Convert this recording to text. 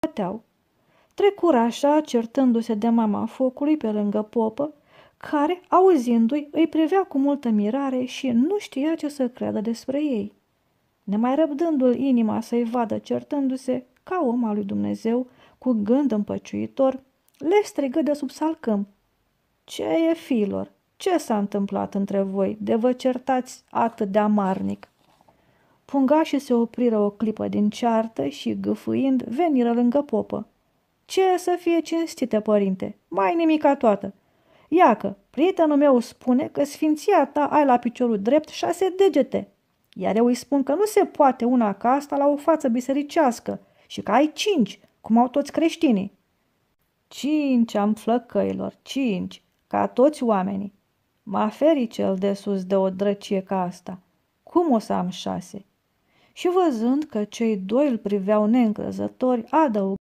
băteau. Trecură așa, certându-se de mama focului pe lângă popă, care, auzindu-i, îi privea cu multă mirare și nu știa ce să creadă despre ei. Nemai răbdându-l inima să-i vadă certându-se, ca om al lui Dumnezeu, cu gând împăciuitor, le strigă de sub salcâm: „Ce e, fiilor? Ce s-a întâmplat între voi, de vă certați atât de amarnic?” Pungașii se opriră o clipă din ceartă și, gâfâind, veniră lângă popă. „Ce să fie cinstite, părinte? Mai nimica toată. Iacă, prietenul meu spune că sfinția ta ai la piciorul drept 6 degete, iar eu îi spun că nu se poate una ca asta la o față bisericească și că ai 5, cum au toți creștinii.” „5 am, flăcăilor, 5, ca toți oamenii. M-a ferit cel de sus de o drăcie ca asta. Cum o să am 6? Și văzând că cei doi îl priveau neîncrezători, adăugă: